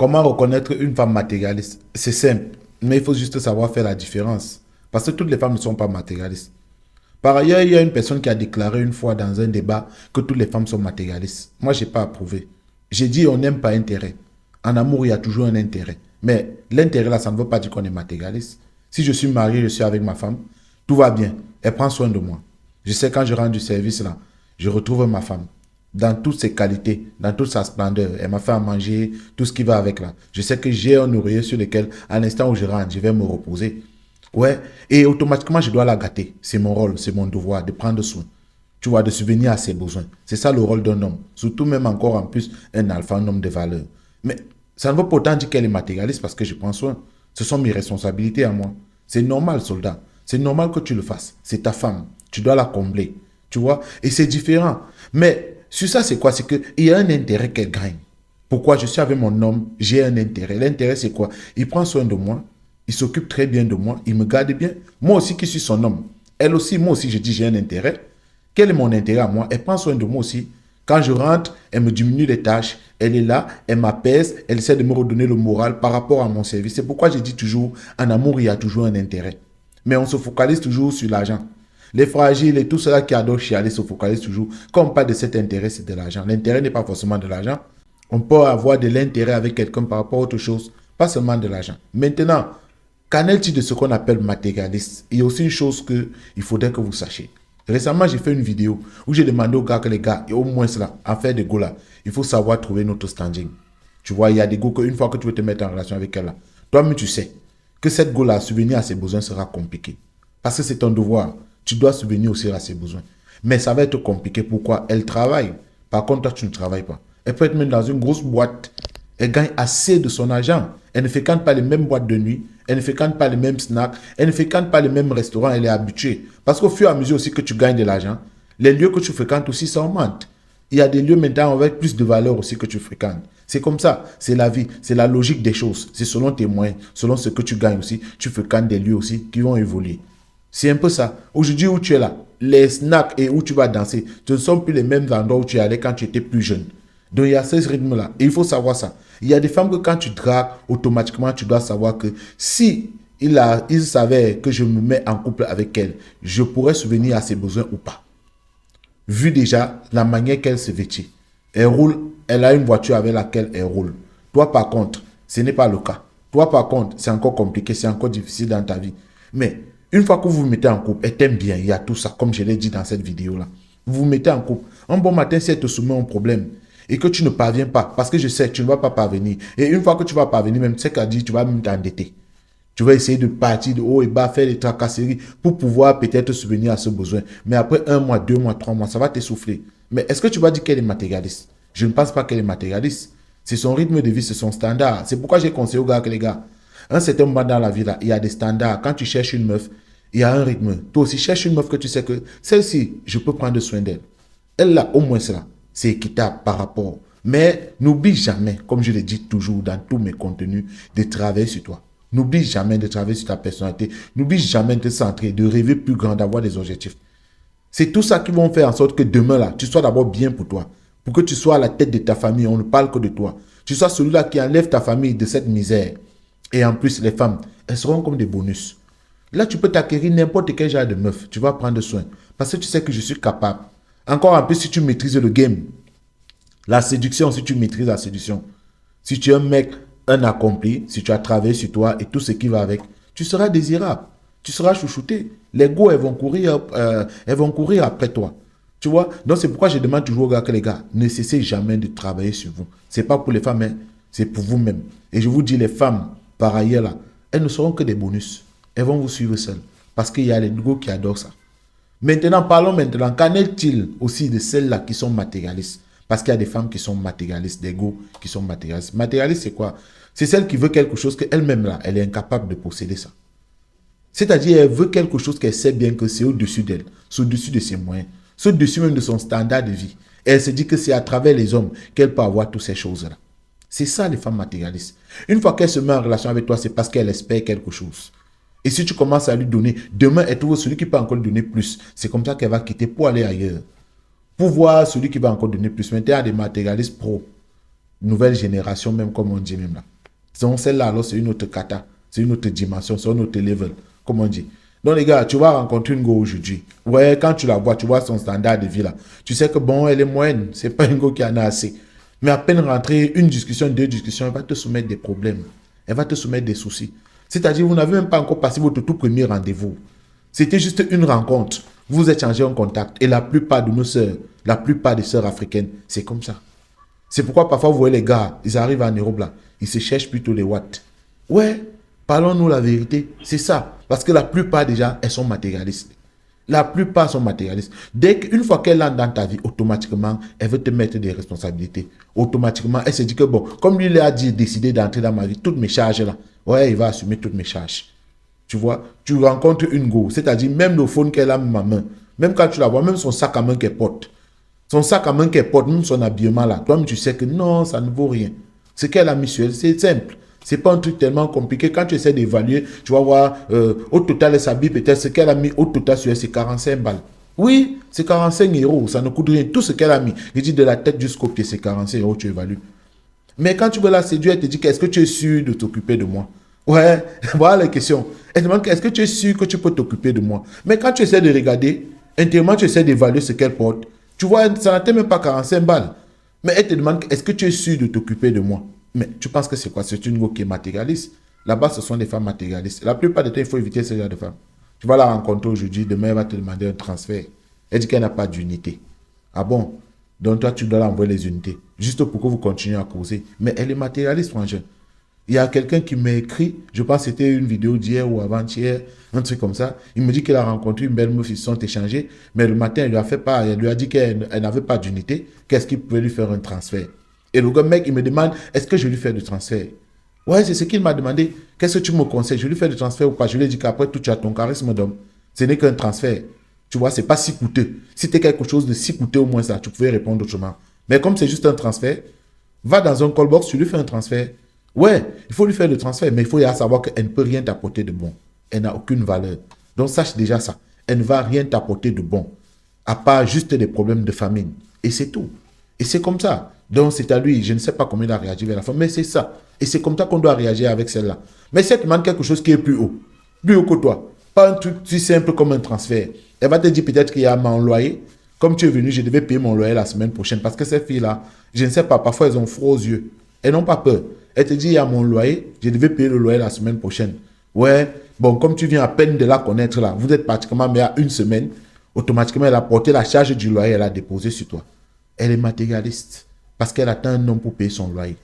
Comment reconnaître une femme matérialiste? C'est simple, mais il faut juste savoir faire la différence. Parce que toutes les femmes ne sont pas matérialistes. Par ailleurs, il y a une personne qui a déclaré une fois dans un débat que toutes les femmes sont matérialistes. Moi, je n'ai pas approuvé. J'ai dit on n'aime pas intérêt. En amour, il y a toujours un intérêt. Mais l'intérêt là, ça ne veut pas dire qu'on est matérialiste. Si je suis marié, je suis avec ma femme, tout va bien. Elle prend soin de moi. Je sais quand je rends du service là, je retrouve ma femme. Dans toutes ses qualités, dans toute sa splendeur. Elle m'a fait à manger, tout ce qui va avec là. Je sais que j'ai un oreiller sur lequel, à l'instant où je rentre, je vais me reposer. Ouais, et automatiquement, je dois la gâter. C'est mon rôle, c'est mon devoir de prendre soin. Tu vois, de subvenir à ses besoins. C'est ça le rôle d'un homme. Surtout même encore en plus, un alpha, un homme de valeur. Mais ça ne veut pas autant dire qu'elle est matérialiste parce que je prends soin. Ce sont mes responsabilités à moi. C'est normal, soldat. C'est normal que tu le fasses. C'est ta femme. Tu dois la combler. Tu vois? Et c'est différent. Mais sur ça, c'est quoi? C'est qu'il y a un intérêt qu'elle gagne. Pourquoi je suis avec mon homme, j'ai un intérêt. L'intérêt, c'est quoi? Il prend soin de moi. Il s'occupe très bien de moi. Il me garde bien. Moi aussi qui suis son homme. Elle aussi, moi aussi, je dis j'ai un intérêt. Quel est mon intérêt à moi? Elle prend soin de moi aussi. Quand je rentre, elle me diminue les tâches. Elle est là, elle m'apaise, elle essaie de me redonner le moral par rapport à mon service. C'est pourquoi je dis toujours, en amour, il y a toujours un intérêt. Mais on se focalise toujours sur l'argent. Les fragiles et tout cela qui adorent chialer se focalisent toujours. Quand on parle de cet intérêt, c'est de l'argent. L'intérêt n'est pas forcément de l'argent. On peut avoir de l'intérêt avec quelqu'un par rapport à autre chose, pas seulement de l'argent. Maintenant, qu'en est-il de ce qu'on appelle matérialiste? Il y a aussi une chose qu'il faudrait que vous sachiez. Récemment, j'ai fait une vidéo où j'ai demandé aux gars que les gars, et au moins cela, en faire des go là, il faut savoir trouver notre standing. Tu vois, il y a des go qu'une fois que tu veux te mettre en relation avec elle là, toi-même tu sais que cette go là, subvenir à ses besoins sera compliqué. Parce que c'est ton devoir. Tu dois subvenir aussi à ses besoins. Mais ça va être compliqué. Pourquoi? Elle travaille. Par contre, toi, tu ne travailles pas. Elle peut être même dans une grosse boîte. Elle gagne assez de son argent. Elle ne fréquente pas les mêmes boîtes de nuit. Elle ne fréquente pas les mêmes snacks. Elle ne fréquente pas les mêmes restaurants. Elle est habituée. Parce qu'au fur et à mesure aussi que tu gagnes de l'argent, les lieux que tu fréquentes aussi s'augmentent. Il y a des lieux maintenant avec plus de valeur aussi que tu fréquentes. C'est comme ça. C'est la vie. C'est la logique des choses. C'est selon tes moyens, selon ce que tu gagnes aussi. Tu fréquentes des lieux aussi qui vont évoluer. C'est un peu ça. Aujourd'hui où tu es là, les snacks et où tu vas danser, ce ne sont plus les mêmes endroits où tu allais quand tu étais plus jeune. Donc il y a ce rythme-là. Et il faut savoir ça. Il y a des femmes que quand tu dragues, automatiquement, tu dois savoir que si il savait que je me mets en couple avec elle, je pourrais subvenir à ses besoins ou pas. Vu déjà la manière qu'elle se vêtit. Elle roule, elle a une voiture avec laquelle elle roule. Toi par contre, ce n'est pas le cas. Toi par contre, c'est encore compliqué, c'est encore difficile dans ta vie. Mais une fois que vous vous mettez en couple, elle t'aime bien, il y a tout ça, comme je l'ai dit dans cette vidéo-là. Vous vous mettez en couple. Un bon matin, si elle te soumet un problème et que tu ne parviens pas, parce que je sais que tu ne vas pas parvenir. Et une fois que tu vas parvenir, même tu sais qu'elle dit, tu vas même t'endetter. Tu vas essayer de partir de haut et bas, faire des tracasseries pour pouvoir peut-être subvenir à ce besoin. Mais après un mois, 2 mois, 3 mois, ça va t'essouffler. Mais est-ce que tu vas dire qu'elle est matérialiste? Je ne pense pas qu'elle est matérialiste. C'est son rythme de vie, c'est son standard. C'est pourquoi j'ai conseillé aux gars que les gars, un certain moment dans la vie, là, il y a des standards. Quand tu cherches une meuf, il y a un rythme. Toi aussi, cherche une meuf que tu sais que celle-ci, je peux prendre soin d'elle. Elle, là, au moins cela. C'est équitable par rapport. Mais n'oublie jamais, comme je le dis toujours dans tous mes contenus, de travailler sur toi. N'oublie jamais de travailler sur ta personnalité. N'oublie jamais de te centrer, de rêver plus grand, d'avoir des objectifs. C'est tout ça qui vont faire en sorte que demain, là, tu sois d'abord bien pour toi. Pour que tu sois à la tête de ta famille, on ne parle que de toi. Tu sois celui-là qui enlève ta famille de cette misère. Et en plus, les femmes, elles seront comme des bonus. Là, tu peux t'acquérir n'importe quel genre de meuf. Tu vas prendre soin. Parce que tu sais que je suis capable. Encore un peu si tu maîtrises le game. La séduction, si tu maîtrises la séduction. Si tu es un mec, un accompli, si tu as travaillé sur toi et tout ce qui va avec, tu seras désirable. Tu seras chouchouté. Les go, elles vont courir après toi. Tu vois? Donc, c'est pourquoi je demande toujours aux gars que les gars, ne cessez jamais de travailler sur vous. Ce n'est pas pour les femmes, hein, c'est pour vous-même. Et je vous dis, les femmes, par ailleurs, là, elles ne seront que des bonus. Elles vont vous suivre seules. Parce qu'il y a les go qui adorent ça. Maintenant, parlons maintenant. Qu'en est-il aussi de celles-là qui sont matérialistes? Parce qu'il y a des femmes qui sont matérialistes, des go qui sont matérialistes. Matérialiste, c'est quoi? C'est celle qui veut quelque chose qu'elle-même, là, elle est incapable de posséder ça. C'est-à-dire, elle veut quelque chose qu'elle sait bien que c'est au-dessus d'elle, c'est au-dessus de ses moyens, c'est au-dessus même de son standard de vie. Et elle se dit que c'est à travers les hommes qu'elle peut avoir toutes ces choses-là. C'est ça, les femmes matérialistes. Une fois qu'elle se met en relation avec toi, c'est parce qu'elle espère quelque chose. Et si tu commences à lui donner, demain, elle trouve celui qui peut encore lui donner plus. C'est comme ça qu'elle va quitter pour aller ailleurs. Pour voir celui qui va encore donner plus. Maintenant, il y a des matérialistes pro. nouvelle génération, même comme on dit même là. Donc celle-là, alors c'est une autre kata, c'est une autre dimension, c'est un autre level, comme on dit. Donc les gars, tu vas rencontrer une go aujourd'hui. Ouais, quand tu la vois, tu vois son standard de vie là. Tu sais que bon, elle est moyenne, c'est pas une go qui en a assez. Mais à peine rentrer, une discussion, deux discussions, elle va te soumettre des problèmes. Elle va te soumettre des soucis. C'est-à-dire, vous n'avez même pas encore passé votre tout premier rendez-vous. C'était juste une rencontre. Vous échangez en contact. Et la plupart de nos sœurs, la plupart des sœurs africaines, c'est comme ça. C'est pourquoi parfois vous voyez les gars, ils arrivent en Europe là, ils se cherchent plutôt les watts. Ouais, parlons-nous la vérité, c'est ça. Parce que la plupart des gens, elles sont matérialistes. La plupart sont matérialistes. Dès qu'une fois qu'elle entre dans ta vie, automatiquement, elle veut te mettre des responsabilités. Automatiquement, elle se dit que bon, comme lui il a dit, décidé d'entrer dans ma vie, toutes mes charges là, ouais, il va assumer toutes mes charges. Tu vois, tu rencontres une go, c'est-à-dire même le phone qu'elle a dans ma main, même quand tu la vois, même son sac à main qu'elle porte, son sac à main qu'elle porte, même son habillement là, toi-même tu sais que non, ça ne vaut rien. Ce qu'elle a mis sur elle, c'est simple. C'est pas un truc tellement compliqué. Quand tu essaies d'évaluer, tu vas voir, au total, elle s'habille peut-être, ce qu'elle a mis au total sur elle, c'est 45 balles. Oui, c'est 45 euros, ça ne coûte rien. Tout ce qu'elle a mis, je dis de la tête jusqu'au pied, c'est 45 euros, tu évalues. Mais quand tu veux la séduire, elle te dit est-ce que tu es sûr de t'occuper de moi? Ouais, voilà les questions. Elle demande est-ce que tu es sûr que tu peux t'occuper de moi? Mais quand tu essaies de regarder, intérieurement, tu essaies d'évaluer ce qu'elle porte. Tu vois, ça n'atteint même pas 45 balles. Mais elle te demande est-ce que tu es sûr de t'occuper de moi? Mais tu penses que c'est quoi? C'est une go qui est matérialiste. Là-bas, ce sont des femmes matérialistes. La plupart du temps, il faut éviter ce genre de femmes. Tu vas la rencontrer aujourd'hui, demain, elle va te demander un transfert. Elle dit qu'elle n'a pas d'unité. Ah bon? Donc toi, tu dois l'envoyer les unités. Juste pour que vous continuez à causer. Mais elle est matérialiste, frangin. Il y a quelqu'un qui m'a écrit, je pense que c'était une vidéo d'hier ou avant-hier, un truc comme ça. Il me dit qu'il a rencontré une belle meuf, ils se sont échangés, mais le matin, elle lui a fait pas, elle lui a dit qu'elle n'avait pas d'unité, qu'est-ce qu'il pouvait lui faire un transfert. Et le gars, mec, il me demande, est-ce que je lui fais du transfert? Ouais, c'est ce qu'il m'a demandé. Qu'est-ce que tu me conseilles? Je lui fais du transfert ou pas? Je lui ai dit qu'après tout, tu as ton charisme d'homme. Ce n'est qu'un transfert. Tu vois, c'est pas si coûteux. Si c'était quelque chose de si coûteux, au moins ça, tu pouvais répondre autrement. Mais comme c'est juste un transfert, va dans un call box, tu lui fais un transfert. Ouais, il faut lui faire le transfert, mais il faut y savoir qu'elle ne peut rien t'apporter de bon. Elle n'a aucune valeur. Donc sache déjà ça. Elle ne va rien t'apporter de bon. À part juste des problèmes de famine. Et c'est tout. Et c'est comme ça. Donc c'est à lui. Je ne sais pas comment il a réagi vers la femme, mais c'est ça. Et c'est comme ça qu'on doit réagir avec celle-là. Mais si elle te demande quelque chose qui est plus haut que toi, pas un truc si simple comme un transfert. Elle va te dire peut-être qu'il y a mon loyer. Comme tu es venu, je devais payer mon loyer la semaine prochaine. Parce que ces filles-là, je ne sais pas, parfois elles ont froid aux yeux. Elles n'ont pas peur. Elle te dit, il y a mon loyer, je devais payer le loyer la semaine prochaine. Ouais, bon, comme tu viens à peine de la connaître là, vous êtes pratiquement mais à une semaine, automatiquement elle a porté la charge du loyer, elle a déposé sur toi. Elle est matérialiste parce qu'elle attend un homme pour payer son loyer.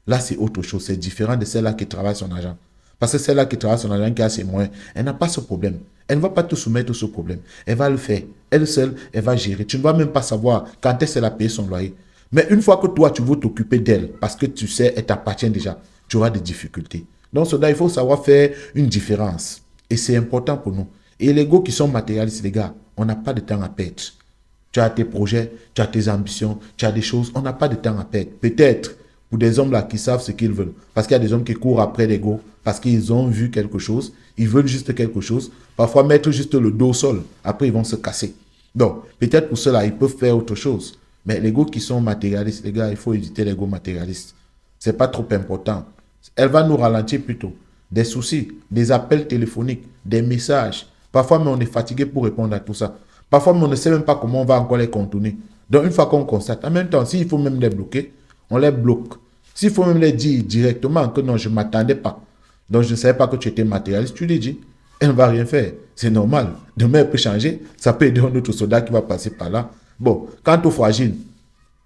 Là, c'est autre chose, c'est différent de celle-là qui travaille son argent. Parce que celle-là qui travaille son argent, qui a ses moyens, elle n'a pas ce problème. Elle ne va pas te soumettre à ce problème. Elle va le faire. Elle seule, elle va gérer. Tu ne vas même pas savoir quand est-ce qu'elle a payé son loyer. Mais une fois que toi, tu veux t'occuper d'elle, parce que tu sais, elle t'appartient déjà, tu auras des difficultés. Donc, cela, il faut savoir faire une différence. Et c'est important pour nous. Et les gars qui sont matérialistes, les gars, on n'a pas de temps à perdre. Tu as tes projets, tu as tes ambitions, tu as des choses, on n'a pas de temps à perdre. Peut-être pour des hommes là qui savent ce qu'ils veulent. Parce qu'il y a des hommes qui courent après les go, parce qu'ils ont vu quelque chose, ils veulent juste quelque chose, parfois mettre juste le dos au sol, après ils vont se casser. Donc, peut-être pour cela, ils peuvent faire autre chose. Mais les go qui sont matérialistes, les gars, il faut éviter les go matérialistes. C'est pas trop important. Elle va nous ralentir plutôt. Des soucis, des appels téléphoniques, des messages. Parfois, mais on est fatigué pour répondre à tout ça. Parfois, mais on ne sait même pas comment on va encore les contourner. Donc, une fois qu'on constate, en même temps, s'il faut même les bloquer, on les bloque. S'il faut même les dire directement que non, je ne m'attendais pas. Donc, je ne savais pas que tu étais matérialiste, tu les dis. Elle ne va rien faire. C'est normal. Demain, elle peut changer. Ça peut aider un autre soldat qui va passer par là. Bon, quant aux fragiles,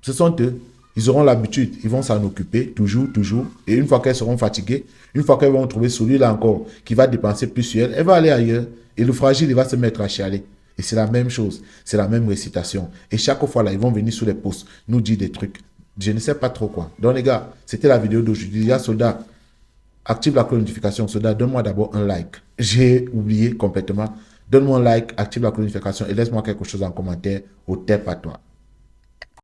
ce sont eux. Ils auront l'habitude. Ils vont s'en occuper toujours, toujours. Et une fois qu'elles seront fatiguées, une fois qu'elles vont trouver celui-là encore qui va dépenser plus sur elle, elle va aller ailleurs. Et le fragile, il va se mettre à chialer. Et c'est la même chose. C'est la même récitation. Et chaque fois, là, ils vont venir sous les posts, nous dire des trucs. Je ne sais pas trop quoi. Donc, les gars, c'était la vidéo d'aujourd'hui. Il y a soldat, active la cloche de notification. Soldat, donne-moi d'abord un like. J'ai oublié complètement. Donne-moi un like, active la cloche de notification et laisse-moi quelque chose en commentaire au tep à toi.